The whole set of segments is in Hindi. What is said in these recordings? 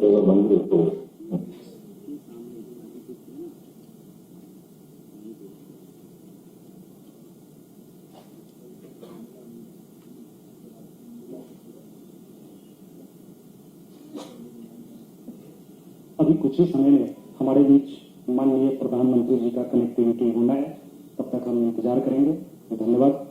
बंद तो अभी कुछ ही समय में हमारे बीच माननीय प्रधानमंत्री जी का कनेक्टिविटी होना है, तब तक हम इंतजार करेंगे। धन्यवाद।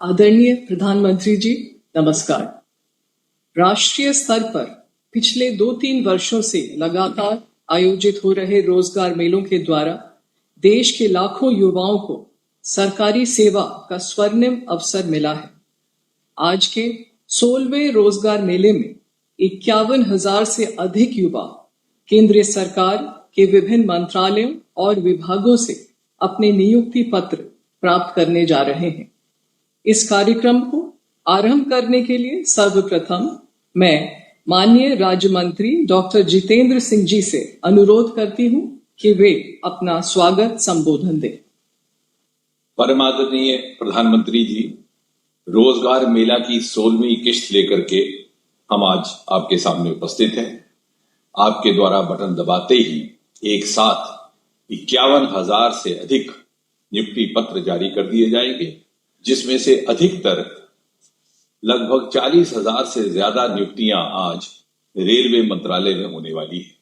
आदरणीय प्रधानमंत्री जी, नमस्कार। राष्ट्रीय स्तर पर पिछले 2-3 वर्षों से लगातार आयोजित हो रहे रोजगार मेलों के द्वारा देश के लाखों युवाओं को सरकारी सेवा का स्वर्णिम अवसर मिला है। आज के 16वें रोजगार मेले में 51,000 से अधिक युवा केंद्रीय सरकार के विभिन्न मंत्रालयों और विभागों से अपने नियुक्ति पत्र प्राप्त करने जा रहे हैं। इस कार्यक्रम को आरंभ करने के लिए सर्वप्रथम मैं माननीय राज्य मंत्री डॉक्टर जितेंद्र सिंह जी से अनुरोध करती हूं कि वे अपना स्वागत संबोधन दें। परम आदरणीय प्रधानमंत्री जी, रोजगार मेला की 16वीं किश्त लेकर के हम आज आपके सामने उपस्थित हैं। आपके द्वारा बटन दबाते ही एक साथ 51,000 से अधिक नियुक्ति पत्र जारी कर दिए जाएंगे, जिसमें से अधिकतर लगभग 40,000 से ज्यादा नियुक्तियां आज रेलवे मंत्रालय में होने वाली है।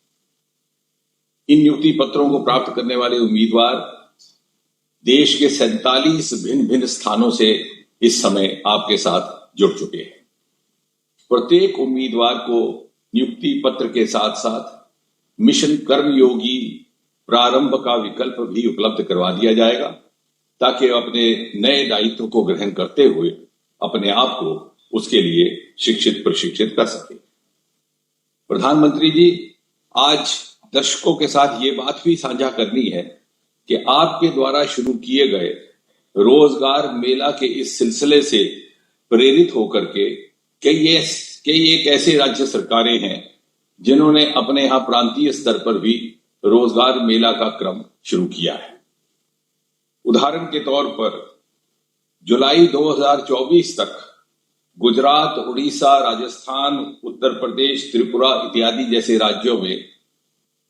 इन नियुक्ति पत्रों को प्राप्त करने वाले उम्मीदवार देश के 47 भिन्न भिन्न स्थानों से इस समय आपके साथ जुड़ चुके हैं। प्रत्येक उम्मीदवार को नियुक्ति पत्र के साथ साथ मिशन कर्मयोगी प्रारंभ का विकल्प भी उपलब्ध करवा दिया जाएगा, ताकि अपने नए दायित्व को ग्रहण करते हुए अपने आप को उसके लिए शिक्षित प्रशिक्षित कर सके। प्रधानमंत्री जी, आज दर्शकों के साथ ये बात भी साझा करनी है कि आपके द्वारा शुरू किए गए रोजगार मेला के इस सिलसिले से प्रेरित होकर के कई एक ऐसे राज्य सरकारें हैं जिन्होंने अपने यहां प्रांतीय स्तर पर भी रोजगार मेला का क्रम शुरू किया है। उदाहरण के तौर पर जुलाई 2024 तक गुजरात, उड़ीसा, राजस्थान, उत्तर प्रदेश, त्रिपुरा इत्यादि जैसे राज्यों में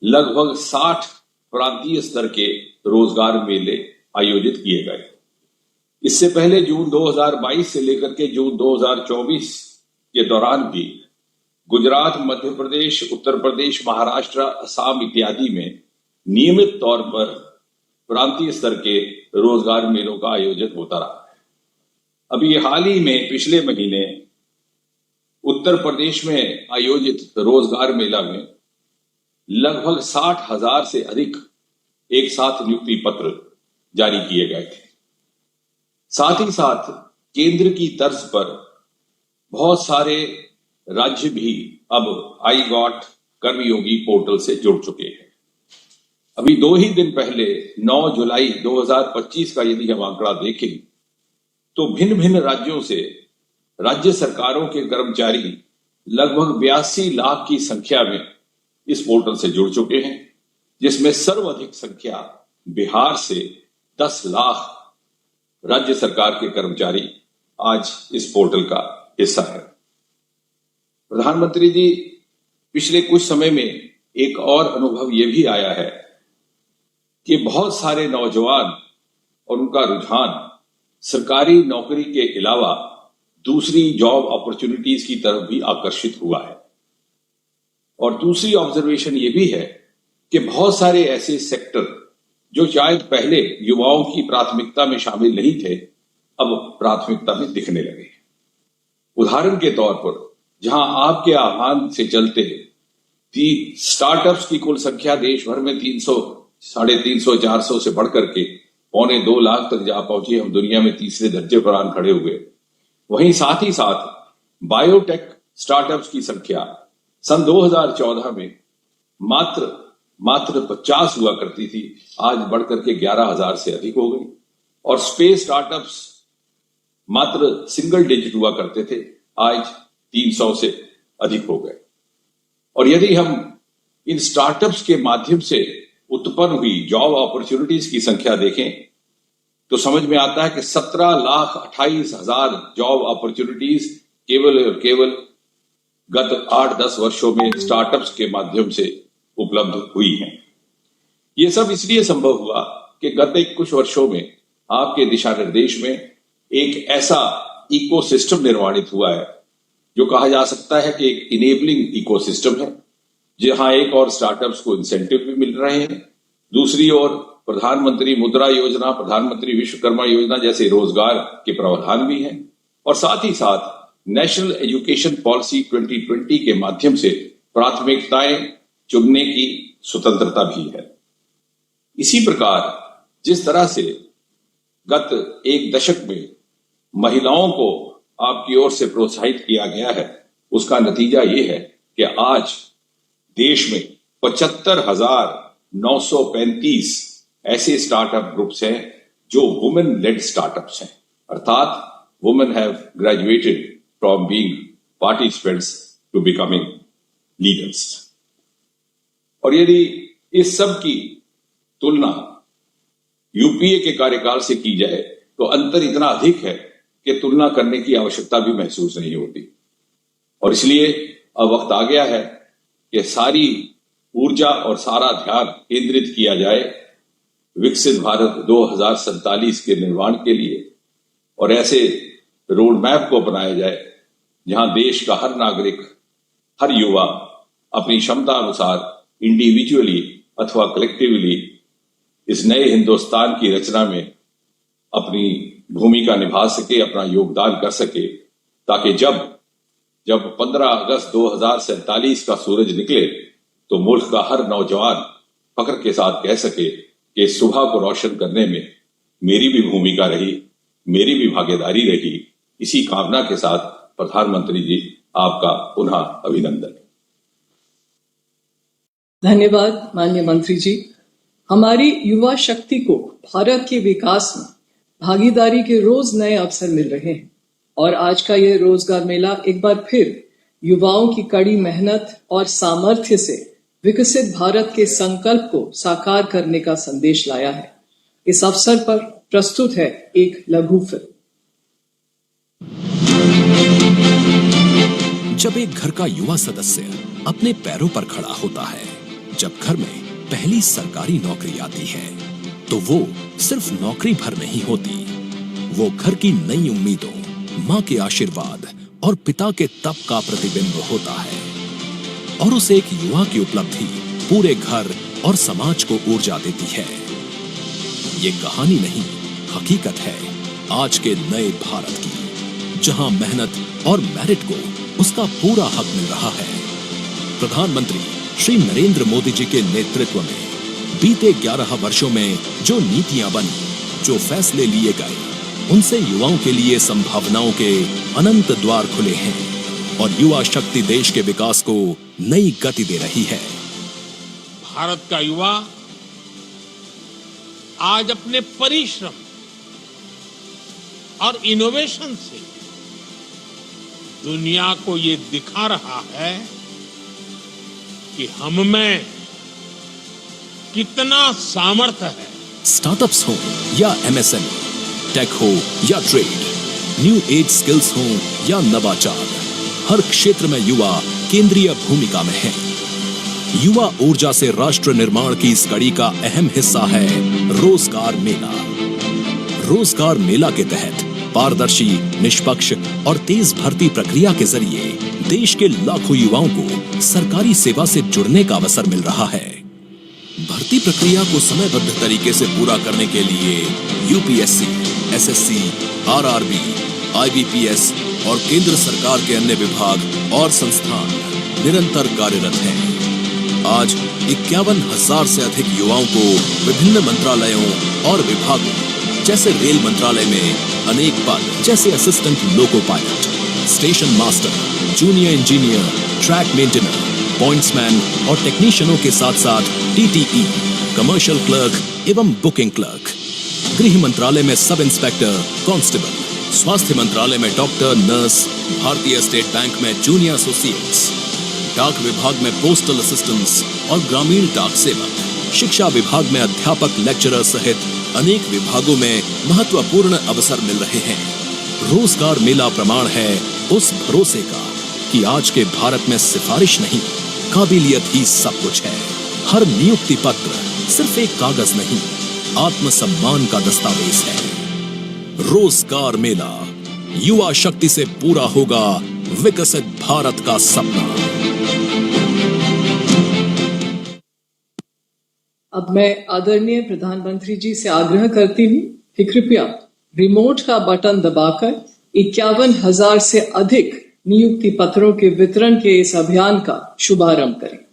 लगभग 60 प्रांतीय स्तर के रोजगार मेले आयोजित किए गए। इससे पहले जून 2022 से लेकर के जून 2024 के दौरान भी गुजरात, मध्य प्रदेश, उत्तर प्रदेश, महाराष्ट्र, असम इत्यादि में नियमित तौर पर प्रांतीय स्तर के रोजगार मेलों का आयोजन होता रहा है। अभी हाल ही में पिछले महीने उत्तर प्रदेश में आयोजित रोजगार मेला में लगभग 60,000 से अधिक एक साथ नियुक्ति पत्र जारी किए गए थे। साथ ही साथ केंद्र की तर्ज पर बहुत सारे राज्य भी अब आई गॉट कर्मयोगी पोर्टल से जुड़ चुके हैं। अभी 2 ही दिन पहले 9 जुलाई 2025 का यदि हम आंकड़ा देखें तो भिन्न भिन्न राज्यों से राज्य सरकारों के कर्मचारी लगभग 82 लाख की संख्या में इस पोर्टल से जुड़ चुके हैं, जिसमें सर्वाधिक संख्या बिहार से 10 लाख राज्य सरकार के कर्मचारी आज इस पोर्टल का हिस्सा है। प्रधानमंत्री जी, पिछले कुछ समय में एक और अनुभव यह भी आया है कि बहुत सारे नौजवान और उनका रुझान सरकारी नौकरी के अलावा दूसरी जॉब अपॉर्चुनिटीज की तरफ भी आकर्षित हुआ है। और दूसरी ऑब्जर्वेशन ये भी है कि बहुत सारे ऐसे सेक्टर जो शायद पहले युवाओं की प्राथमिकता में शामिल नहीं थे, अब प्राथमिकता में दिखने लगे। उदाहरण के तौर पर जहां आपके आह्वान से चलते स्टार्टअप्स की कुल संख्या देश भर में 300, 350, 400 से बढ़कर के 1.25 लाख तक जा पहुंची, हम दुनिया में तीसरे दर्जे पर आन खड़े हुए। वहीं साथ ही साथ बायोटेक स्टार्टअप्स की संख्या सन 2014 में मात्र 50 हुआ करती थी, आज बढ़कर के 11,000 से अधिक हो गई। और स्पेस स्टार्टअप्स मात्र सिंगल डिजिट हुआ करते थे, आज 300 से अधिक हो गए। और यदि हम इन स्टार्टअप्स के माध्यम से उत्पन्न हुई जॉब अपॉर्चुनिटीज की संख्या देखें तो समझ में आता है कि 17,28,000 जॉब अपॉर्चुनिटीज केवल और केवल गत 8-10 वर्षों में स्टार्टअप्स के माध्यम से उपलब्ध हुई हैं। ये सब इसलिए संभव हुआ कि गत कुछ वर्षों में आपके दिशा निर्देश में एक ऐसा इकोसिस्टम निर्माणित हुआ है जो कहा जा सकता है कि एक इनेबलिंग इकोसिस्टम है, जहां एक और स्टार्टअप्स को इंसेंटिव भी मिल रहे हैं, दूसरी ओर प्रधानमंत्री मुद्रा योजना, प्रधानमंत्री विश्वकर्मा योजना जैसे रोजगार के प्रावधान भी हैं, और साथ ही साथ नेशनल एजुकेशन पॉलिसी 2020 के माध्यम से प्राथमिकताएं चुनने की स्वतंत्रता भी है। इसी प्रकार जिस तरह से गत 1 दशक में महिलाओं को आपकी ओर से प्रोत्साहित किया गया है, उसका नतीजा ये है कि आज देश में 75,935 ऐसे स्टार्टअप ग्रुप्स हैं जो वुमेन लेड स्टार्टअप्स हैं, अर्थात women have graduated from being participants to becoming leaders. और यदि इस सब की तुलना यूपीए के कार्यकाल से की जाए तो अंतर इतना अधिक है कि तुलना करने की आवश्यकता भी महसूस नहीं होती। और इसलिए अब वक्त आ गया है कि सारी ऊर्जा और सारा ध्यान केंद्रित किया जाए विकसित भारत 2047 के निर्माण के लिए, और ऐसे रोड मैप को अपनाया जाए जहां देश का हर नागरिक, हर युवा अपनी क्षमता अनुसार इंडिविजुअली अथवा कलेक्टिवली इस नए हिंदुस्तान की रचना में अपनी भूमिका निभा सके, अपना योगदान कर सके, ताकि जब 15 अगस्त 2047 का सूरज निकले तो मुल्क का हर नौजवान फख्र के साथ कह सके कि इस सुबह को रोशन करने में मेरी भी भूमिका रही, मेरी भी भागीदारी रही। इसी कामना के साथ प्रधानमंत्री जी, आपका पुनः अभिनंदन। धन्यवाद माननीय मंत्री जी। हमारी युवा शक्ति को भारत के विकास में भागीदारी के रोज नए अवसर मिल रहे हैं और आज का यह रोजगार मेला एक बार फिर युवाओं की कड़ी मेहनत और सामर्थ्य से विकसित भारत के संकल्प को साकार करने का संदेश लाया है। इस अवसर पर प्रस्तुत है एक लघु फिल्म। जब एक घर का युवा सदस्य अपने पैरों पर खड़ा होता है, जब घर में पहली सरकारी नौकरी आती है, तो वो सिर्फ नौकरी भर नहीं होती, वो घर की नई उम्मीदों, माँ के आशीर्वाद और पिता के तप का प्रतिबिंब होता है। और उस एक युवा की उपलब्धि पूरे घर और समाज को ऊर्जा देती है। ये कहानी नहीं, हकीकत है आज के नए भारत की, जहां मेहनत और मेरिट को उसका पूरा हक मिल रहा है। प्रधानमंत्री श्री नरेंद्र मोदी जी के नेतृत्व में बीते 11 वर्षों में जो नीतियां बनी, जो फैसले लिए गए, उनसे युवाओं के लिए संभावनाओं के अनंत द्वार खुले हैं और युवा शक्ति देश के विकास को नई गति दे रही है। भारत का युवा आज अपने परिश्रम और इनोवेशन से दुनिया को ये दिखा रहा है कि हम में कितना सामर्थ्य है। स्टार्टअप्स हो या एमएसएमई, टेक हो या ट्रेड, न्यू एज स्किल्स हो या नवाचार, हर क्षेत्र में युवा केंद्रीय भूमिका में है। युवा ऊर्जा से राष्ट्र निर्माण की इस कड़ी का अहम हिस्सा है रोजगार मेला। रोजगार मेला के तहत पारदर्शी, निष्पक्ष और तेज भर्ती प्रक्रिया के जरिए देश के लाखों युवाओं को सरकारी सेवा से जुड़ने का अवसर मिल रहा है। भर्ती प्रक्रिया को समयबद्ध तरीके से पूरा करने के लिए यूपीएससी, एसएससी, आरआरबी, आईबीपीएस और केंद्र सरकार के अन्य विभाग और संस्थान निरंतर कार्यरत हैं। आज 51,000 से अधिक युवाओं को विभिन्न मंत्रालयों और विभागों जैसे रेल मंत्रालय में अनेक पद जैसे assistant loco pilot, station master, junior engineer, track maintainer, pointsman और टेक्नीशियनों के साथ साथ टीटीई, कमर्शियल क्लर्क एवं बुकिंग क्लर्क, गृह मंत्रालय में सब इंस्पेक्टर, कांस्टेबल, स्वास्थ्य मंत्रालय में डॉक्टर, नर्स, भारतीय स्टेट बैंक में जूनियर एसोसिएट्स, डाक विभाग में पोस्टल असिस्टेंट्स और ग्रामीण डाक सेवक, शिक्षा विभाग में अध्यापक, लेक्चरर सहित अनेक विभागों में महत्वपूर्ण अवसर मिल रहे हैं। रोजगार मेला प्रमाण है उस भरोसे का कि आज के भारत में सिफारिश नहीं, काबिलियत ही सब कुछ है। हर नियुक्ति पत्र सिर्फ एक कागज नहीं, आत्मसम्मान का दस्तावेज है। रोजगार मेला, युवा शक्ति से पूरा होगा विकसित भारत का सपना। अब मैं आदरणीय प्रधानमंत्री जी से आग्रह करती हूँ कि कृपया रिमोट का बटन दबाकर 51,000 से अधिक नियुक्ति पत्रों के वितरण के इस अभियान का शुभारंभ करें।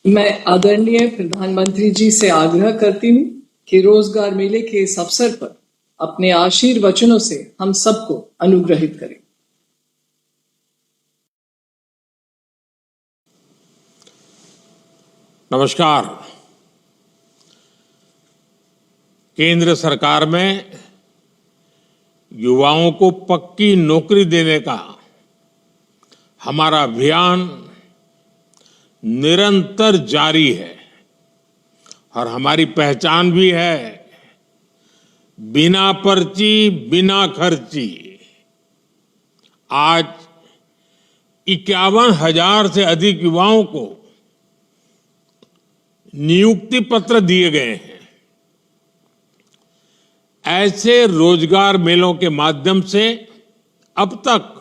मैं आदरणीय प्रधानमंत्री जी से आग्रह करती हूँ कि रोजगार मेले के इस अवसर पर अपने आशीर्वचनों से हम सबको अनुग्रहित करें। नमस्कार। केंद्र सरकार में युवाओं को पक्की नौकरी देने का हमारा अभियान निरंतर जारी है और हमारी पहचान भी है बिना पर्ची बिना खर्ची। आज 51,000 से अधिक युवाओं को नियुक्ति पत्र दिए गए हैं। ऐसे रोजगार मेलों के माध्यम से अब तक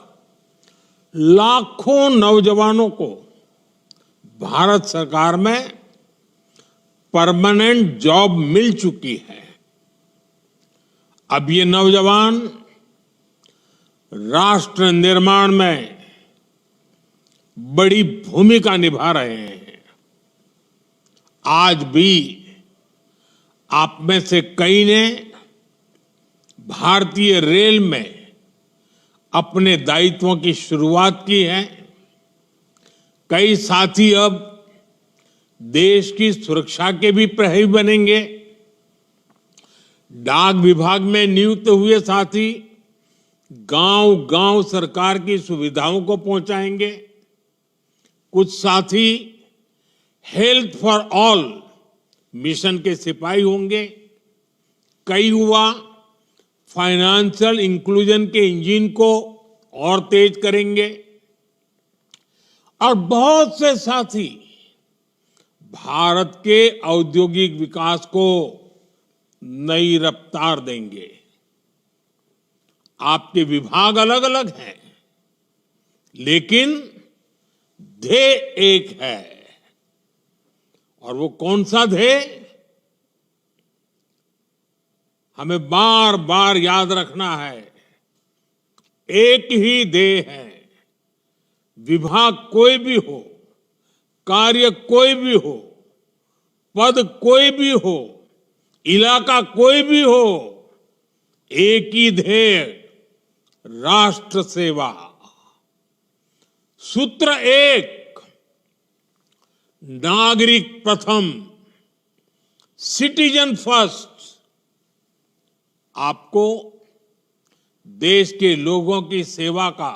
लाखों नौजवानों को भारत सरकार में परमानेंट जॉब मिल चुकी है। अब ये नौजवान राष्ट्र निर्माण में बड़ी भूमिका निभा रहे हैं। आज भी आप में से कई ने भारतीय रेल में अपने दायित्वों की शुरुआत की है। कई साथी अब देश की सुरक्षा के भी प्रहरी बनेंगे। डाक विभाग में नियुक्त हुए साथी गांव-गांव सरकार की सुविधाओं को पहुंचाएंगे। कुछ साथी हेल्थ फॉर ऑल मिशन के सिपाही होंगे। कई युवा फाइनेंशियल इंक्लूजन के इंजन को और तेज करेंगे और बहुत से साथी भारत के औद्योगिक विकास को नई रफ्तार देंगे। आपके विभाग अलग अलग हैं, लेकिन ध्येय एक है। और वो कौन सा ध्येय? हमें बार बार याद रखना है, एक ही ध्येय है। विभाग कोई भी हो, कार्य कोई भी हो, पद कोई भी हो, इलाका कोई भी हो, एक ही ध्येय, राष्ट्र सेवा। सूत्र एक, नागरिक प्रथम, सिटीजन फर्स्ट। आपको देश के लोगों की सेवा का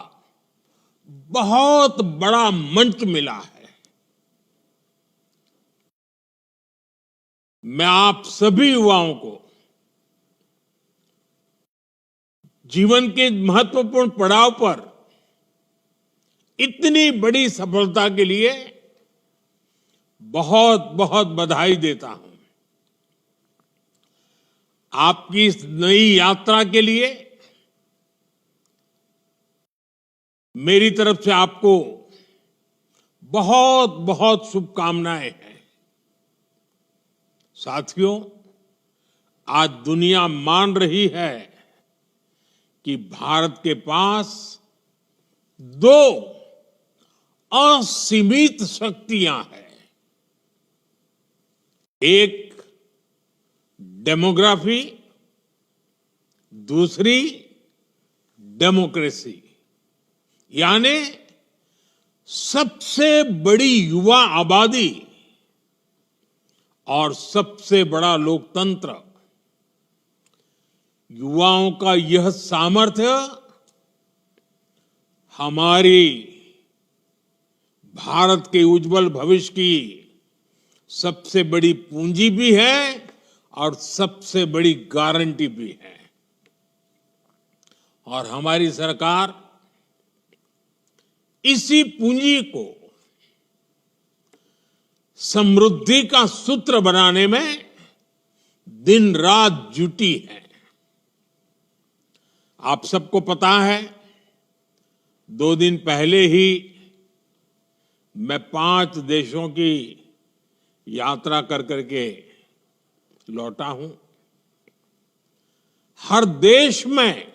बहुत बड़ा मंच मिला है। मैं आप सभी युवाओं को जीवन के महत्वपूर्ण पड़ाव पर इतनी बड़ी सफलता के लिए बहुत बहुत बधाई देता हूं। आपकी इस नई यात्रा के लिए मेरी तरफ से आपको बहुत बहुत शुभकामनाएं हैं। साथियों, आज दुनिया मान रही है कि भारत के पास दो असीमित शक्तियां हैं। एक डेमोग्राफी, दूसरी डेमोक्रेसी, यानी सबसे बड़ी युवा आबादी और सबसे बड़ा लोकतंत्र। युवाओं का यह सामर्थ्य हमारी भारत के उज्जवल भविष्य की सबसे बड़ी पूंजी भी है और सबसे बड़ी गारंटी भी है। और हमारी सरकार इसी पूंजी को समृद्धि का सूत्र बनाने में दिन रात जुटी है। आप सबको पता है, 2 दिन पहले ही मैं 5 देशों की यात्रा कर करके लौटा हूं। हर देश में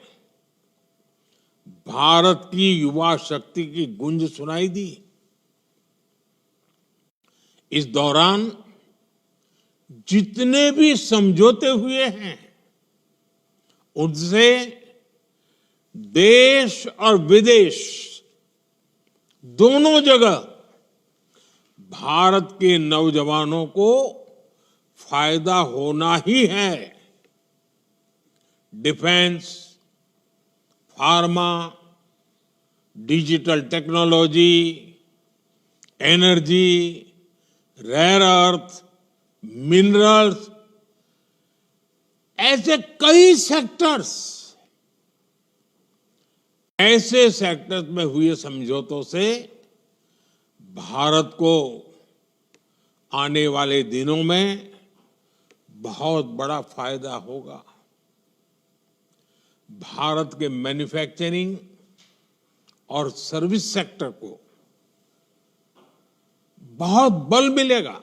भारत की युवा शक्ति की गूंज सुनाई दी। इस दौरान जितने भी समझौते हुए हैं, उनसे देश और विदेश दोनों जगह भारत के नौजवानों को फायदा होना ही है। Defence, pharma, digital technology, energy, rare earth, minerals, ऐसे कई सेक्टर्स, ऐसे सेक्टर्स में हुए समझौतों से भारत को आने वाले दिनों में बहुत बड़ा फायदा होगा। भारत के मैन्युफैक्चरिंग और सर्विस सेक्टर को बहुत बल मिलेगा।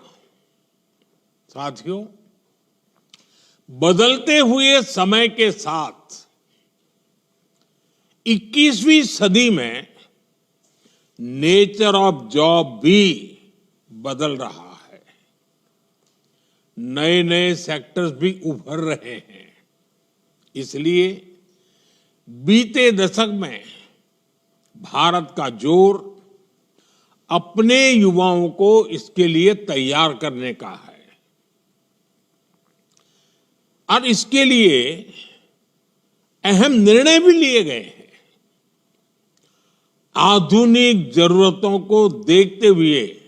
साथियों, बदलते हुए समय के साथ 21वीं सदी में नेचर ऑफ जॉब भी बदल रहा है। नए नए सेक्टर्स भी उभर रहे हैं। इसलिए बीते दशक में भारत का जोर अपने युवाओं को इसके लिए तैयार करने का है और इसके लिए अहम निर्णय भी लिए गए हैं। आधुनिक जरूरतों को देखते हुए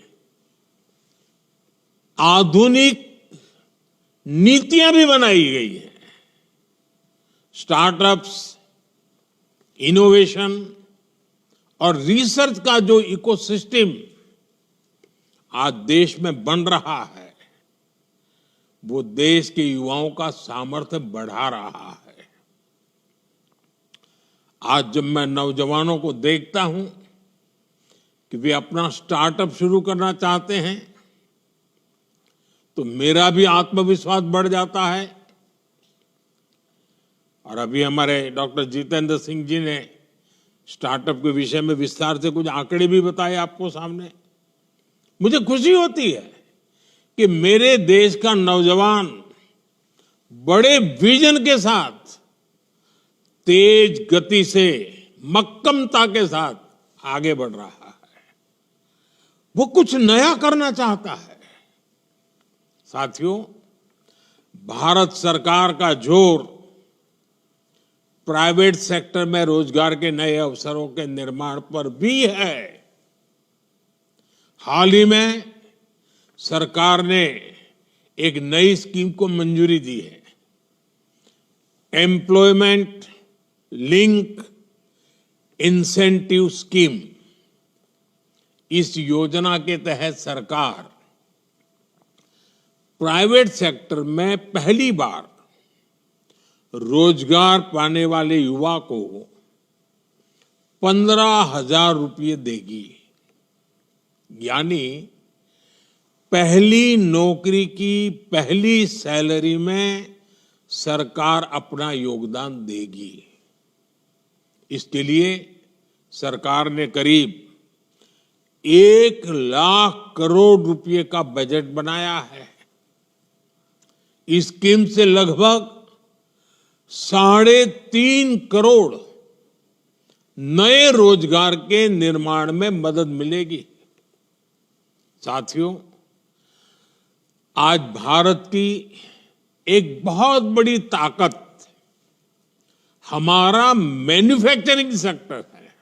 आधुनिक नीतियां भी बनाई गई हैं। स्टार्टअप्स, इनोवेशन और रिसर्च का जो इकोसिस्टम आज देश में बन रहा है, वो देश के युवाओं का सामर्थ्य बढ़ा रहा है। आज जब मैं नौजवानों को देखता हूं कि वे अपना स्टार्टअप शुरू करना चाहते हैं, तो मेरा भी आत्मविश्वास बढ़ जाता है। और अभी हमारे डॉक्टर जितेंद्र सिंह जी ने स्टार्टअप के विषय में विस्तार से कुछ आंकड़े भी बताए आपको सामने। मुझे खुशी होती है कि मेरे देश का नौजवान बड़े विजन के साथ, तेज गति से, मक्कमता के साथ आगे बढ़ रहा है। वो कुछ नया करना चाहता है। साथियों, भारत सरकार का जोर प्राइवेट सेक्टर में रोजगार के नए अवसरों के निर्माण पर भी है। हाल ही में सरकार ने एक नई स्कीम को मंजूरी दी है, एम्प्लॉयमेंट लिंक इंसेंटिव स्कीम। इस योजना के तहत सरकार प्राइवेट सेक्टर में पहली बार रोजगार पाने वाले युवा को 15,000 रुपये देगी। यानी पहली नौकरी की पहली सैलरी में सरकार अपना योगदान देगी। इसके लिए सरकार ने करीब 1,00,000 करोड़ रुपए का बजट बनाया है। इस स्कीम से लगभग 3.5 करोड़ नए रोजगार के निर्माण में मदद मिलेगी। साथियों, आज भारत की एक बहुत बड़ी ताकत हमारा मैन्युफैक्चरिंग सेक्टर है।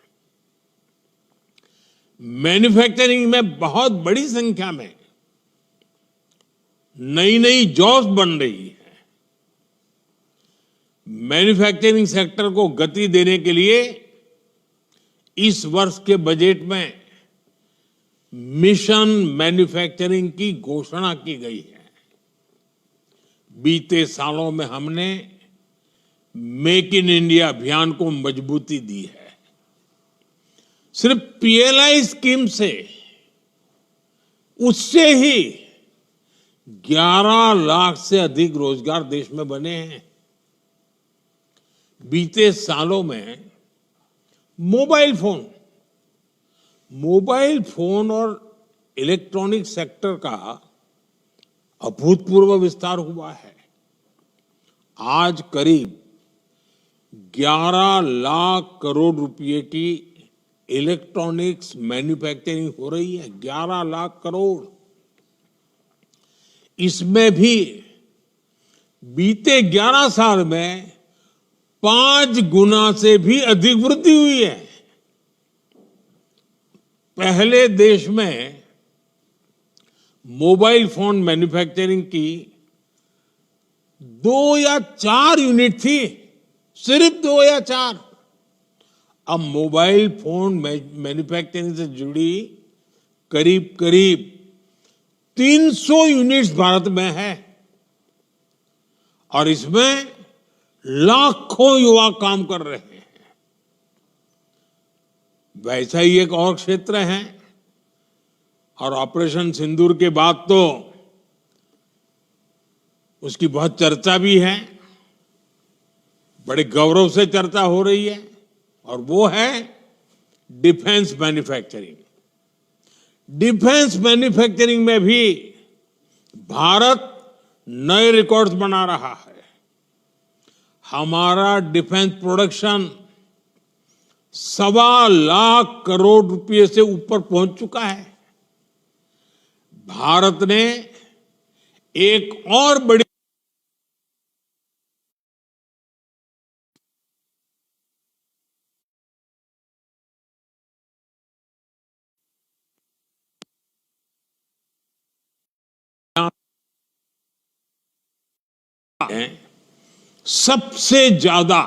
मैन्युफैक्चरिंग में बहुत बड़ी संख्या में नई नई जॉब्स बन रही है। मैन्युफैक्चरिंग सेक्टर को गति देने के लिए इस वर्ष के बजट में मिशन मैन्युफैक्चरिंग की घोषणा की गई है। बीते सालों में हमने मेक इन इंडिया अभियान को मजबूती दी है। सिर्फ पीएलआई स्कीम से उससे ही 11 लाख से अधिक रोजगार देश में बने हैं। बीते सालों में मोबाइल फोन और इलेक्ट्रॉनिक सेक्टर का अभूतपूर्व विस्तार हुआ है। आज करीब 11 लाख करोड़ रुपए की इलेक्ट्रॉनिक्स मैन्युफैक्चरिंग हो रही है, 11 लाख करोड़। इसमें भी बीते 11 साल में 5 गुना से भी अधिक वृद्धि हुई है। पहले देश में मोबाइल फोन मैन्युफैक्चरिंग की 2 या 4 यूनिट थी, सिर्फ 2 या 4। अब मोबाइल फोन मैन्युफैक्चरिंग से जुड़ी करीब करीब 300 यूनिट्स भारत में है और इसमें लाखों युवा काम कर रहे हैं। वैसा ही एक और क्षेत्र है और ऑपरेशन सिंदूर के बाद तो उसकी बहुत चर्चा भी है, बड़े गौरव से चर्चा हो रही है, और वो है डिफेंस मैन्युफैक्चरिंग। डिफेंस मैन्युफैक्चरिंग में भी भारत नए रिकॉर्ड्स बना रहा है। हमारा डिफेंस प्रोडक्शन 1.25 लाख करोड़ रुपए से ऊपर पहुंच चुका है। भारत ने एक और बड़ी सबसे ज्यादा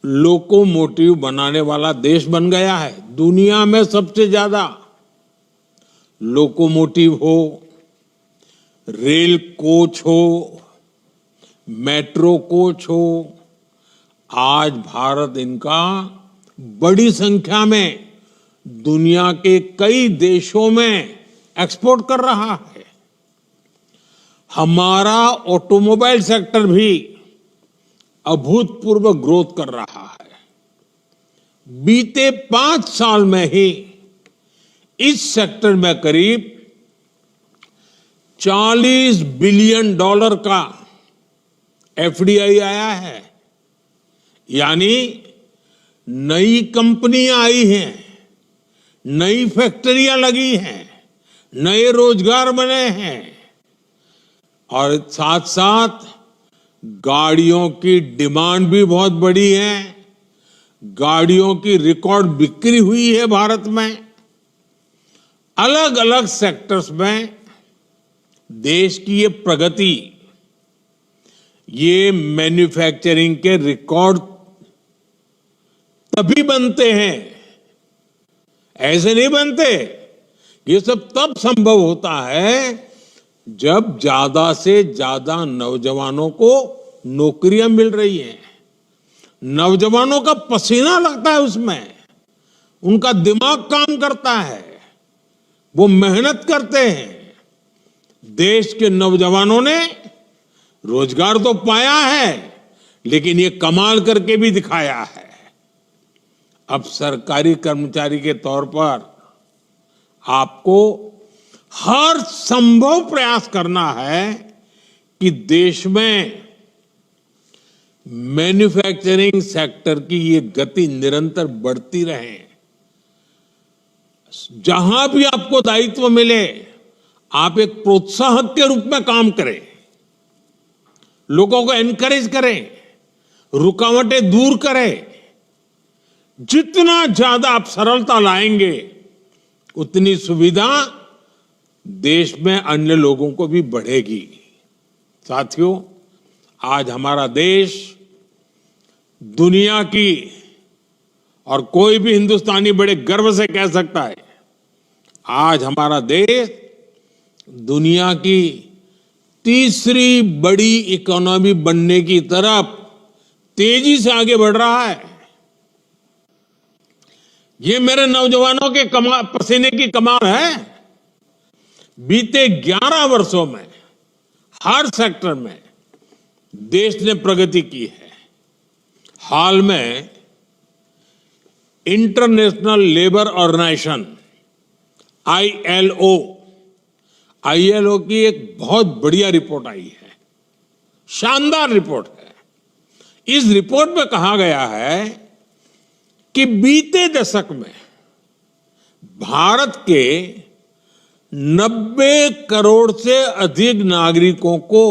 लोकोमोटिव बनाने वाला देश बन गया है। दुनिया में सबसे ज्यादा लोकोमोटिव हो, रेल कोच हो, मेट्रो कोच हो, आज भारत इनका बड़ी संख्या में दुनिया के कई देशों में एक्सपोर्ट कर रहा है। हमारा ऑटोमोबाइल सेक्टर भी अभूतपूर्व ग्रोथ कर रहा है। बीते 5 साल में ही इस सेक्टर में करीब $40 बिलियन का एफडीआई आया है, यानी नई कंपनियां आई हैं, नई फैक्ट्रियां लगी हैं, नए रोजगार बने हैं और साथ साथ गाड़ियों की डिमांड भी बहुत बढ़ी है। गाड़ियों की रिकॉर्ड बिक्री हुई है भारत में। अलग अलग सेक्टर्स में देश की ये प्रगति, ये मैन्युफैक्चरिंग के रिकॉर्ड तभी बनते हैं, ऐसे नहीं बनते। ये सब तब संभव होता है जब ज्यादा से ज्यादा नौजवानों को नौकरियां मिल रही हैं, नौजवानों का पसीना लगता है उसमें, उनका दिमाग काम करता है, वो मेहनत करते हैं। देश के नौजवानों ने रोजगार तो पाया है, लेकिन ये कमाल करके भी दिखाया है। अब सरकारी कर्मचारी के तौर पर आपको हर संभव प्रयास करना है कि देश में मैन्युफैक्चरिंग सेक्टर की ये गति निरंतर बढ़ती रहे। जहां भी आपको दायित्व मिले, आप एक प्रोत्साहक के रूप में काम करें, लोगों को एनकरेज करें, रुकावटें दूर करें। जितना ज्यादा आप सरलता लाएंगे, उतनी सुविधा देश में अन्य लोगों को भी बढ़ेगी। साथियों, आज हमारा देश दुनिया की, और कोई भी हिंदुस्तानी बड़े गर्व से कह सकता है, आज हमारा देश दुनिया की तीसरी बड़ी इकोनॉमी बनने की तरफ तेजी से आगे बढ़ रहा है। ये मेरे नौजवानों के पसीने की कमाल है। बीते 11 वर्षों में हर सेक्टर में देश ने प्रगति की है। हाल में इंटरनेशनल लेबर ऑर्गेनाइजेशन आईएलओ की एक बहुत बढ़िया रिपोर्ट आई है, शानदार रिपोर्ट है। इस रिपोर्ट में कहा गया है कि बीते दशक में भारत के 90 करोड़ से अधिक नागरिकों को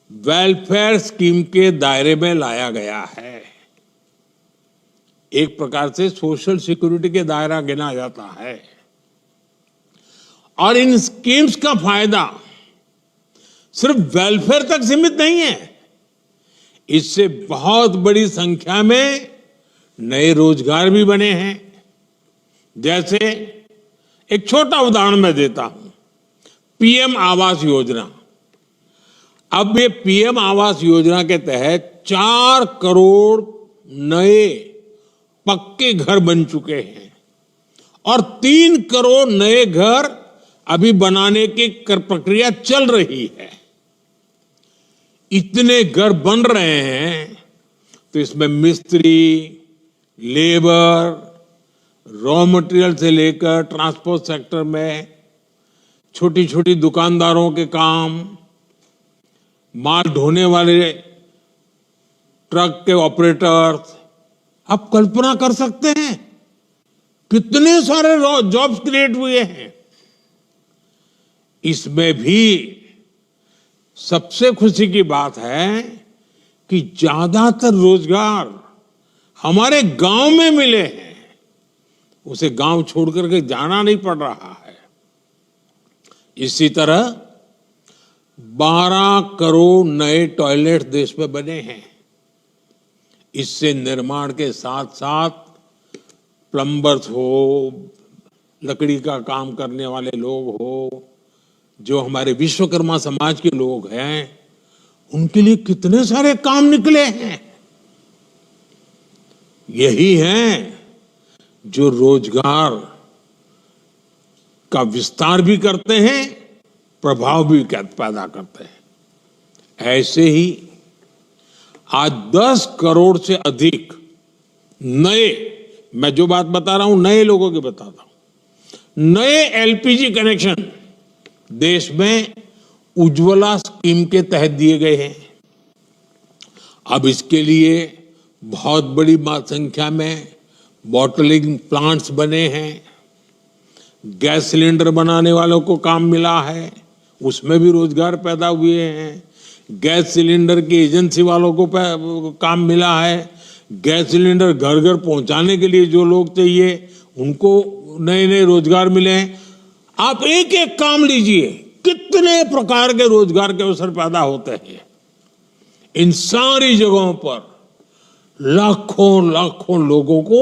वेलफेयर स्कीम के दायरे में लाया गया है। एक प्रकार से सोशल सिक्योरिटी के दायरा गिना जाता है। और इन स्कीम्स का फायदा सिर्फ वेलफेयर तक सीमित नहीं है। इससे बहुत बड़ी संख्या में नए रोजगार भी बने हैं। जैसे एक छोटा उदाहरण मैं देता हूं, पीएम आवास योजना। अब ये पीएम आवास योजना के तहत 4 करोड़ नए पक्के घर बन चुके हैं और 3 करोड़ नए घर अभी बनाने की प्रक्रिया चल रही है। इतने घर बन रहे हैं तो इसमें मिस्त्री, लेबर, रॉ मटेरियल से लेकर ट्रांसपोर्ट सेक्टर में छोटी छोटी दुकानदारों के काम, माल ढोने वाले ट्रक के ऑपरेटर्स, आप कल्पना कर सकते हैं कितने सारे जॉब्स क्रिएट हुए हैं। इसमें भी सबसे खुशी की बात है कि ज्यादातर रोजगार हमारे गांव में मिले हैं। उसे गांव छोड़ करके जाना नहीं पड़ रहा है। इसी तरह 12 करोड़ नए टॉयलेट देश में बने हैं। इससे निर्माण के साथ साथ प्लम्बर्स हो, लकड़ी का काम करने वाले लोग हो, जो हमारे विश्वकर्मा समाज के लोग हैं, उनके लिए कितने सारे काम निकले हैं। यही हैं जो रोजगार का विस्तार भी करते हैं, प्रभाव भी पैदा करते हैं। ऐसे ही आज 10 करोड़ से अधिक नए, मैं जो बात बता रहा हूं नए लोगों की बताता हूं, नए एलपीजी कनेक्शन देश में उज्ज्वला स्कीम के तहत दिए गए हैं। अब इसके लिए बहुत बड़ी संख्या में बॉटलिंग प्लांट्स बने हैं। गैस सिलेंडर बनाने वालों को काम मिला है, उसमें भी रोजगार पैदा हुए हैं। गैस सिलेंडर की एजेंसी वालों को काम मिला है। गैस सिलेंडर घर घर पहुंचाने के लिए जो लोग चाहिए उनको नए नए रोजगार मिले हैं। आप एक एक काम लीजिए, कितने प्रकार के रोजगार के अवसर पैदा होते हैं। इन सारी जगहों पर लाखों लाखों लोगों को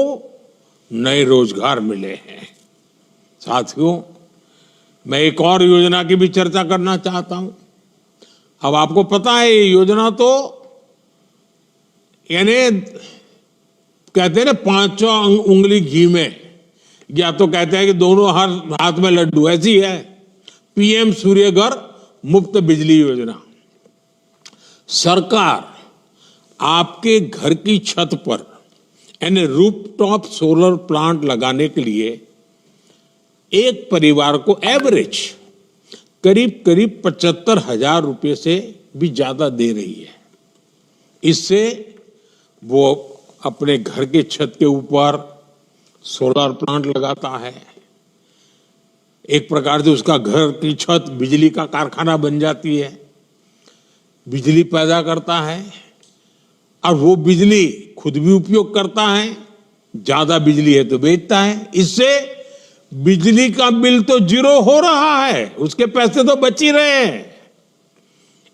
नए रोजगार मिले हैं। साथियों, मैं एक और योजना की भी चर्चा करना चाहता हूं। अब आपको पता है ये योजना तो यानी कहते हैं ना 5 उंगली घी में, या तो कहते हैं कि दोनों हाथ में लड्डू, ऐसी है पीएम सूर्य घर मुफ्त बिजली योजना। सरकार आपके घर की छत पर यानी रूफटॉप सोलर प्लांट लगाने के लिए एक परिवार को एवरेज करीब करीब 75,000 रुपए से भी ज्यादा दे रही है। इससे वो अपने घर के छत के ऊपर सोलर प्लांट लगाता है। एक प्रकार से उसका घर की छत बिजली का कारखाना बन जाती है, बिजली पैदा करता है और वो बिजली खुद भी उपयोग करता है। ज्यादा बिजली है तो बेचता है। इससे बिजली का बिल तो जीरो हो रहा है, उसके पैसे तो बच ही रहे हैं।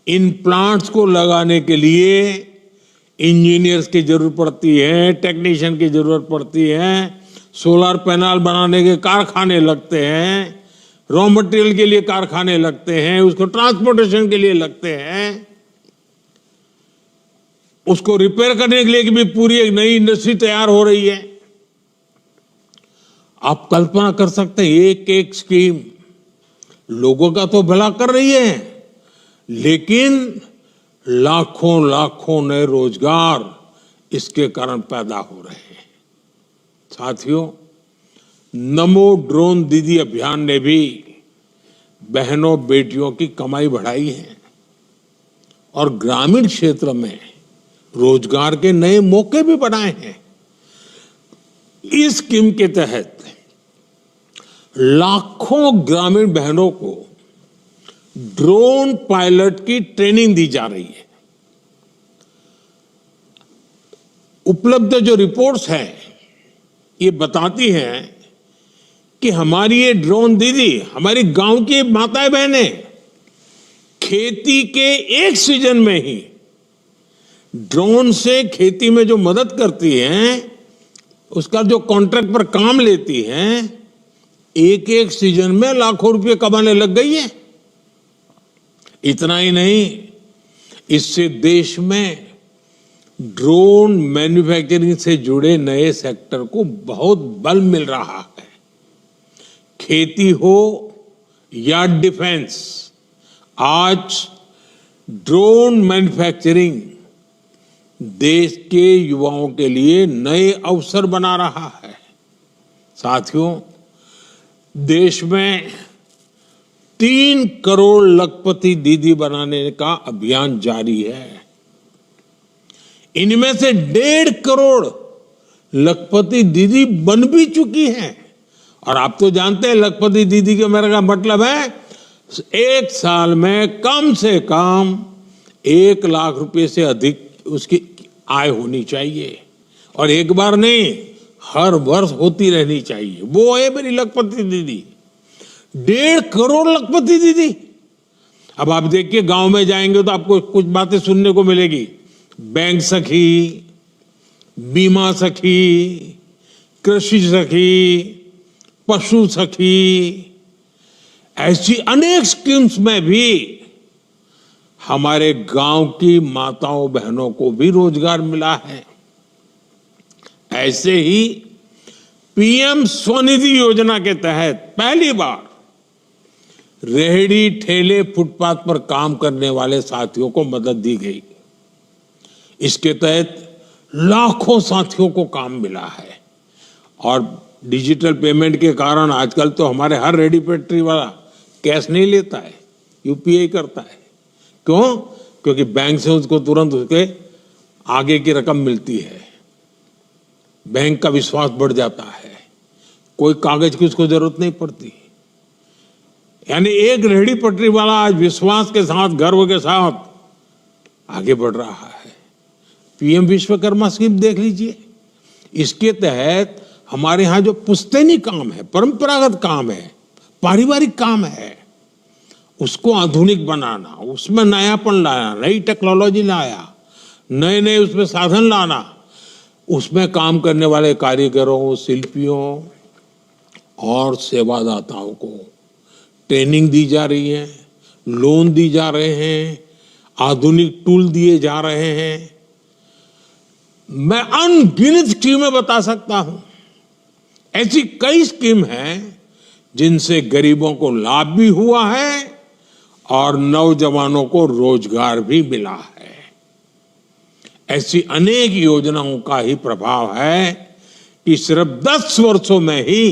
इन प्लांट्स को लगाने के लिए इंजीनियर्स की जरूरत पड़ती है, टेक्नीशियन की जरूरत पड़ती है, सोलर पैनल बनाने के कारखाने लगते हैं, रॉ मटेरियल के लिए कारखाने लगते हैं, उसको ट्रांसपोर्टेशन के लिए लगते हैं, उसको रिपेयर करने के लिए भी पूरी एक नई इंडस्ट्री तैयार हो रही है। आप कल्पना कर सकते हैं, एक एक स्कीम लोगों का तो भला कर रही है, लेकिन लाखों लाखों नए रोजगार इसके कारण पैदा हो रहे हैं। साथियों, नमो ड्रोन दीदी अभियान ने भी बहनों बेटियों की कमाई बढ़ाई है और ग्रामीण क्षेत्र में रोजगार के नए मौके भी बनाए हैं। इस स्कीम के तहत लाखों ग्रामीण बहनों को ड्रोन पायलट की ट्रेनिंग दी जा रही है। उपलब्ध जो रिपोर्ट्स हैं ये बताती हैं कि हमारी ये ड्रोन दीदी हमारी गांव की माताएं बहनें खेती के एक सीजन में ही ड्रोन से खेती में जो मदद करती हैं, उसका जो कॉन्ट्रैक्ट पर काम लेती हैं, एक एक सीजन में लाखों रुपए कमाने लग गई है। इतना ही नहीं, इससे देश में ड्रोन मैन्युफैक्चरिंग से जुड़े नए सेक्टर को बहुत बल मिल रहा है। खेती हो या डिफेंस, आज ड्रोन मैन्युफैक्चरिंग देश के युवाओं के लिए नए अवसर बना रहा है। साथियों, देश में 3 करोड़ लखपति दीदी बनाने का अभियान जारी है। इनमें से 1.5 करोड़ लखपति दीदी बन भी चुकी हैं। और आप तो जानते हैं लखपति दीदी के मेरे का मतलब है एक साल में कम से कम 1 लाख रुपए से अधिक उसकी आय होनी चाहिए, और एक बार नहीं, हर वर्ष होती रहनी चाहिए। वो है मेरी लखपति दीदी, 1.5 करोड़ लखपति दीदी। अब आप देखिए, गांव में जाएंगे तो आपको कुछ बातें सुनने को मिलेगी। बैंक सखी, बीमा सखी, कृषि सखी, पशु सखी, ऐसी अनेक स्कीम्स में भी हमारे गांव की माताओं बहनों को भी रोजगार मिला है। ऐसे ही पीएम स्वनिधि योजना के तहत पहली बार रेहड़ी ठेले फुटपाथ पर काम करने वाले साथियों को मदद दी गई। इसके तहत लाखों साथियों को काम मिला है। और डिजिटल पेमेंट के कारण आजकल तो हमारे हर रेहड़ी पटरी वाला कैश नहीं लेता है, यूपीआई करता है। क्यों? क्योंकि बैंक से उसको तुरंत उसके आगे की रकम मिलती है, बैंक का विश्वास बढ़ जाता है, कोई कागज की उसको जरूरत नहीं पड़ती। यानी एक रेहड़ी पटरी वाला आज विश्वास के साथ, गर्व के साथ आगे बढ़ रहा है। पीएम विश्वकर्मा स्कीम देख लीजिए, इसके तहत हमारे यहाँ जो पुश्तैनी काम है, परंपरागत काम है, पारिवारिक काम है, उसको आधुनिक बनाना, उसमें नयापन लाना, नई टेक्नोलॉजी लाया, नए नए उसमें साधन लाना, उसमें काम करने वाले कारीगरों, शिल्पियों और सेवादाताओं को ट्रेनिंग दी जा रही है, लोन दी जा रहे हैं, आधुनिक टूल दिए जा रहे हैं। मैं अनगिनत स्कीमें बता सकता हूं। ऐसी कई स्कीम हैं जिनसे गरीबों को लाभ भी हुआ है और नौजवानों को रोजगार भी मिला है। ऐसी अनेक योजनाओं का ही प्रभाव है कि सिर्फ 10 वर्षों में ही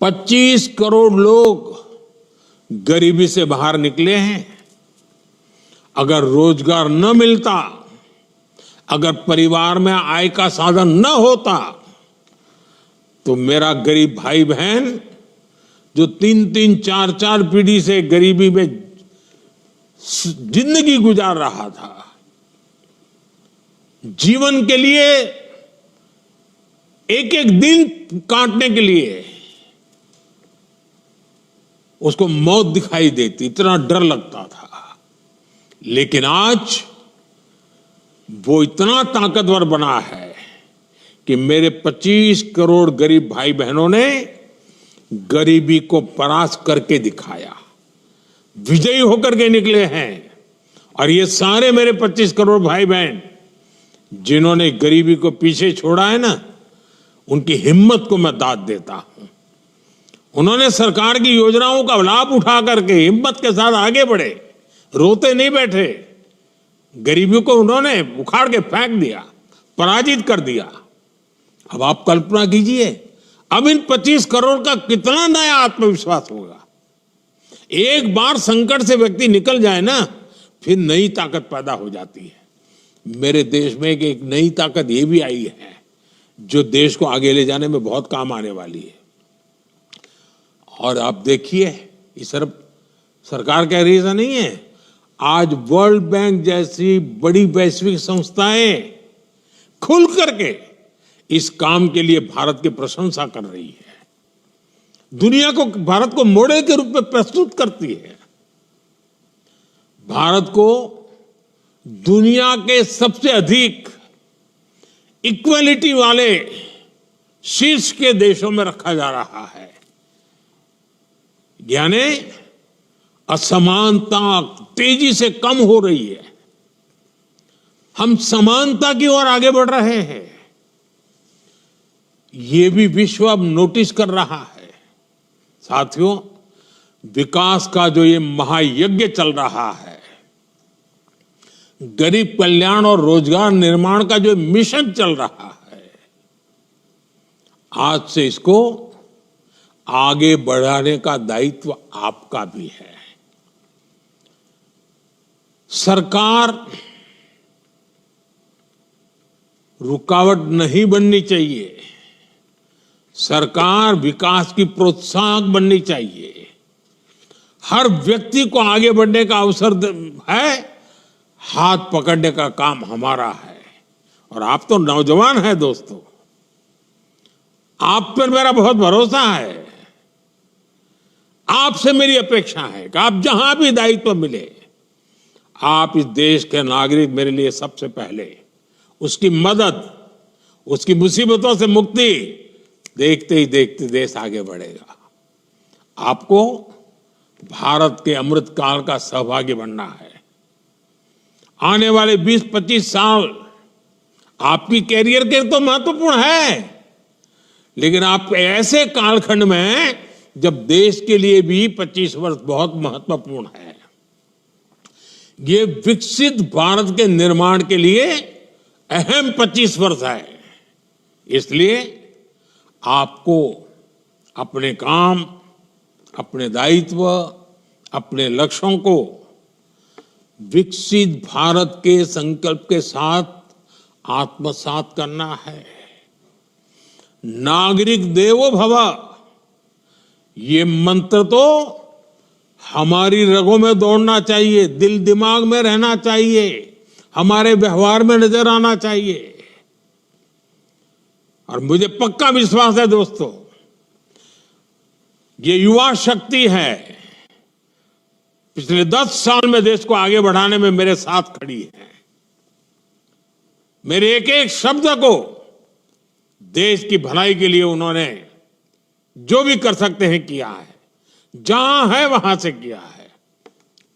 25 करोड़ लोग गरीबी से बाहर निकले हैं। अगर रोजगार न मिलता, अगर परिवार में आय का साधन न होता, तो मेरा गरीब भाई बहन जो 3-3, 4-4 पीढ़ी से गरीबी में जिंदगी गुजार रहा था, जीवन के लिए एक एक दिन काटने के लिए उसको मौत दिखाई देती, इतना डर लगता था। लेकिन आज वो इतना ताकतवर बना है कि मेरे 25 करोड़ गरीब भाई बहनों ने गरीबी को परास्त करके दिखाया, विजयी होकर के निकले हैं। और ये सारे मेरे 25 करोड़ भाई बहन जिन्होंने गरीबी को पीछे छोड़ा है ना, उनकी हिम्मत को मैं दाद देता हूं। उन्होंने सरकार की योजनाओं का लाभ उठा करके हिम्मत के साथ आगे बढ़े, रोते नहीं बैठे। गरीबी को उन्होंने उखाड़ के फेंक दिया, पराजित कर दिया। अब आप कल्पना कीजिए, अब इन 25 करोड़ का कितना नया आत्मविश्वास होगा। एक बार संकट से व्यक्ति निकल जाए ना, फिर नई ताकत पैदा हो जाती है। मेरे देश में एक नई ताकत ये भी आई है, जो देश को आगे ले जाने में बहुत काम आने वाली है। और आप देखिए, ये सिर्फ सरकार कह रही, ऐसा नहीं है, आज वर्ल्ड बैंक जैसी बड़ी वैश्विक संस्थाएं खुल करके इस काम के लिए भारत की प्रशंसा कर रही है, दुनिया को, भारत को मॉडल के रूप में प्रस्तुत करती है। भारत को दुनिया के सबसे अधिक इक्वलिटी वाले शीर्ष के देशों में रखा जा रहा है, यानी असमानता तेजी से कम हो रही है, हम समानता की ओर आगे बढ़ रहे हैं। ये भी विश्व अब नोटिस कर रहा है। साथियों, विकास का जो ये महायज्ञ चल रहा है, गरीब कल्याण और रोजगार निर्माण का जो मिशन चल रहा है, आज से इसको आगे बढ़ाने का दायित्व आपका भी है। सरकार रुकावट नहीं बननी चाहिए, सरकार विकास की प्रोत्साहक बननी चाहिए। हर व्यक्ति को आगे बढ़ने का अवसर है, हाथ पकड़ने का काम हमारा है। और आप तो नौजवान हैं दोस्तों, आप पर मेरा बहुत भरोसा है। आपसे मेरी अपेक्षा है कि आप जहां भी दायित्व मिले, आप इस देश के नागरिक मेरे लिए सबसे पहले उसकी मदद, उसकी मुसीबतों से मुक्ति देखते ही देखते देश आगे बढ़ेगा। आपको भारत के अमृत काल का सहभागी बनना है। आने वाले 20-25 साल आपकी कैरियर के तो महत्वपूर्ण है, लेकिन आप ऐसे कालखंड में हैं जब देश के लिए भी 25 वर्ष बहुत महत्वपूर्ण है। ये विकसित भारत के निर्माण के लिए अहम 25 वर्ष है। इसलिए आपको अपने काम, अपने दायित्व, अपने लक्ष्यों को विकसित भारत के संकल्प के साथ आत्मसात करना है। नागरिक देवो भव, ये मंत्र तो हमारी रगों में दौड़ना चाहिए, दिल दिमाग में रहना चाहिए, हमारे व्यवहार में नजर आना चाहिए। और मुझे पक्का विश्वास है दोस्तों, ये युवा शक्ति है, पिछले 10 साल में देश को आगे बढ़ाने में मेरे साथ खड़ी है। मेरे एक एक शब्द को देश की भलाई के लिए उन्होंने जो भी कर सकते हैं किया है, जहां है वहां से किया है।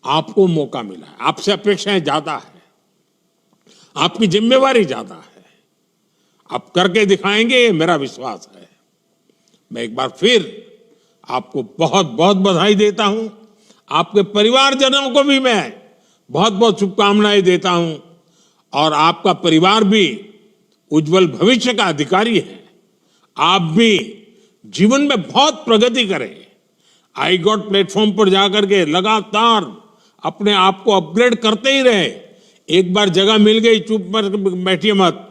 आपको मौका मिला है, आपसे अपेक्षाएं ज्यादा है, आपकी जिम्मेवारी ज्यादा है, आप करके दिखाएंगे, ये मेरा विश्वास है। मैं एक बार फिर आपको बहुत बहुत बधाई देता हूं। आपके परिवारजनों को भी मैं बहुत बहुत शुभकामनाएं देता हूं। और आपका परिवार भी उज्जवल भविष्य का अधिकारी है। आप भी जीवन में बहुत प्रगति करें। आई गॉट प्लेटफॉर्म पर जाकर के लगातार अपने आप को अपग्रेड करते ही रहे। एक बार जगह मिल गई, चुप पर बैठिए मत,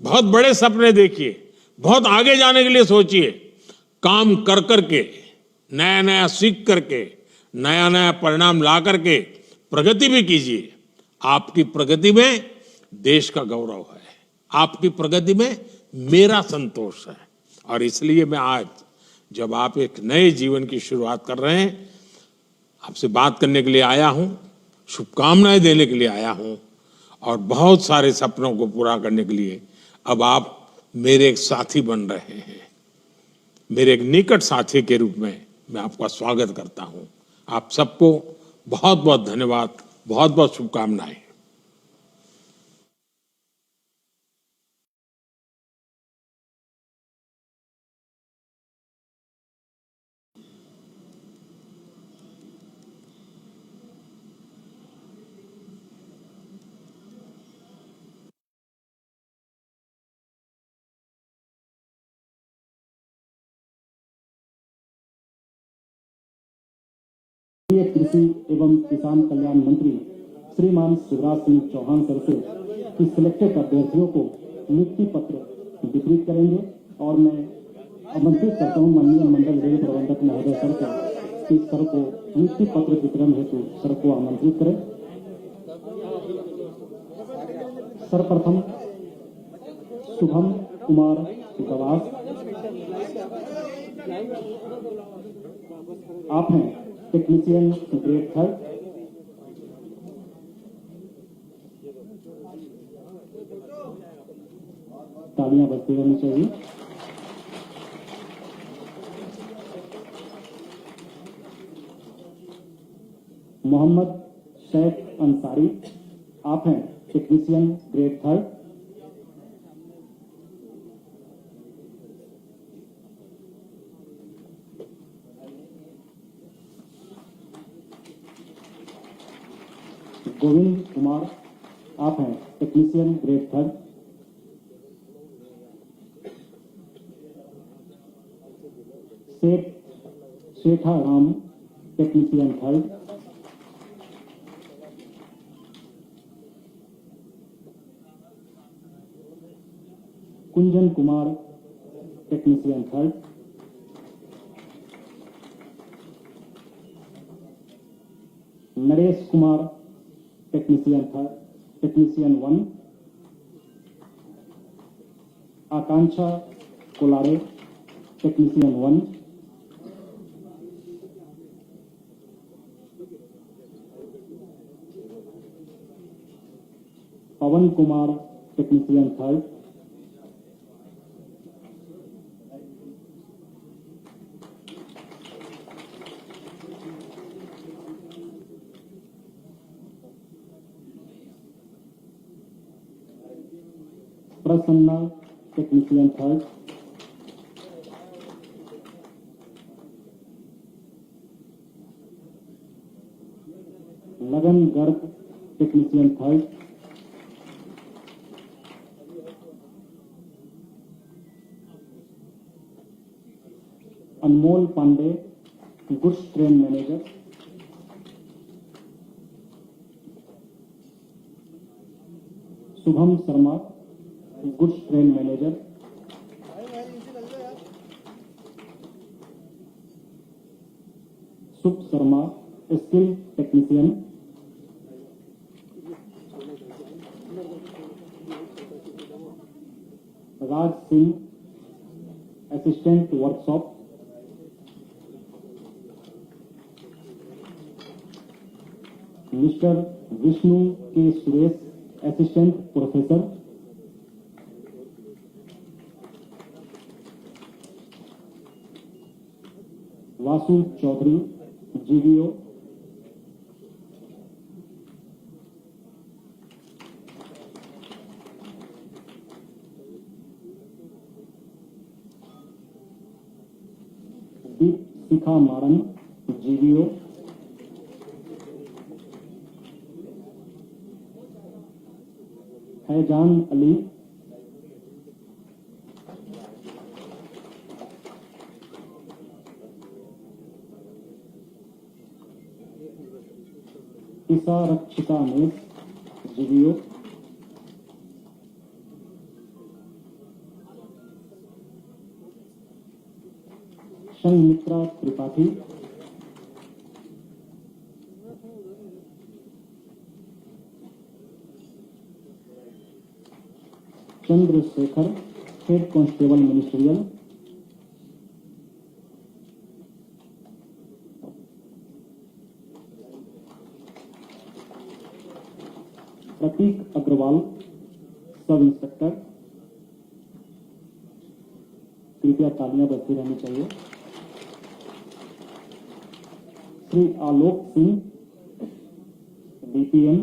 बहुत बड़े सपने देखिए, बहुत आगे जाने के लिए सोचिए। काम कर करके, नया नया सीख करके, नया नया परिणाम ला करके प्रगति भी कीजिए। आपकी प्रगति में देश का गौरव है, आपकी प्रगति में मेरा संतोष है। और इसलिए मैं आज जब आप एक नए जीवन की शुरुआत कर रहे हैं, आपसे बात करने के लिए आया हूं, शुभकामनाएं देने के लिए आया हूं, और बहुत सारे सपनों को पूरा करने के लिए अब आप मेरे एक साथी बन रहे हैं। मेरे एक निकट साथी के रूप में मैं आपका स्वागत करता हूं। आप सबको बहुत बहुत धन्यवाद, बहुत बहुत शुभकामनाएं। कृषि एवं किसान कल्याण मंत्री श्रीमान शिवराज सिंह चौहान सर से कि सिलेक्टेड अभ्यर्थियों को नियुक्ति पत्र वितरित करेंगे और मैं आमंत्रित करता हूं माननीय मंडल रेल प्रबंधक महोदय सर को कि सर को नियुक्ति पत्र वितरण हेतु सर को आमंत्रित करें। सर्वप्रथम शुभम कुमार गवास, आप हैं टेक्नीशियन ग्रेड 3। तालियां बजती रहनी चाहिए। मोहम्मद शेख अंसारी, आप हैं टेक्नीशियन ग्रेड 3। गोविंद कुमार, आप हैं technician grade 3। Shetha Ram, technician 3। Kunjan Kumar, technician 3। Naresh Kumar, technician 1। Akanksha Kolare, technician 1। Pawan Kumar, technician 3। Prasanna, technician 3। Lagan Garg, technician 3। Anmol Pandey, goods train manager. Shubham Sharma, goods train manager. Shubh Sharma, skill technician. Raj Singh, assistant workshop. Mister Vishnu K Suresh, assistant professor. Vasu Chaudhary, GVO. Deepika Maran, GVO. Faizan Ali, Isa Rakshita मेस, जीवीओ। संमित्रा Tripathi. Chandrashekhar, head constable ministerial. Prateek Agarwal, sub inspector. कृपया तालियां बजती रहनी चाहिए। Shri Alok Singh, DPM.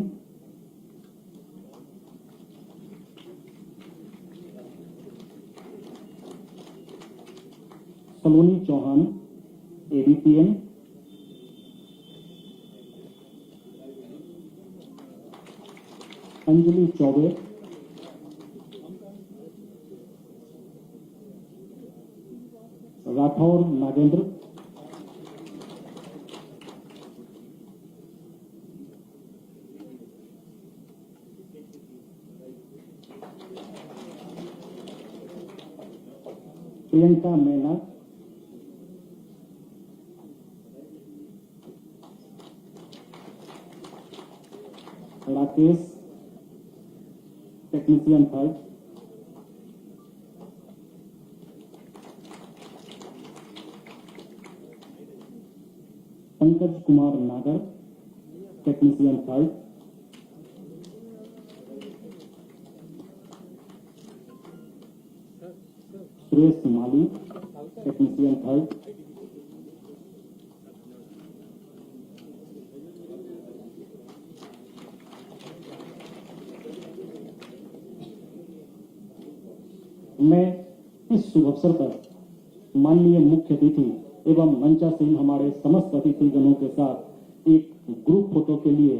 Saloni Chauhan, ADPM. Anjali Choubey, Rathore Nagendra. Priyanka Maina, Rakesh technician 3rd, Pankaj Kumar नागर टेक्नीशियन 3rd, सुरेश माली टेक्नीशियन 3rd, मैं इस शुभ अवसर पर माननीय मुख्य अतिथि एवं मंचासीन हमारे समस्त अतिथिगणों के साथ एक ग्रुप फोटो के लिए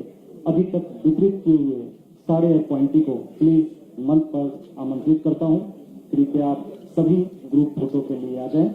अभी तक वितरित किए हुए सारे अपॉइंटी को प्लीज मंच पर आमंत्रित करता हूं। कृपया आप सभी ग्रुप फोटो के लिए आ जाएं।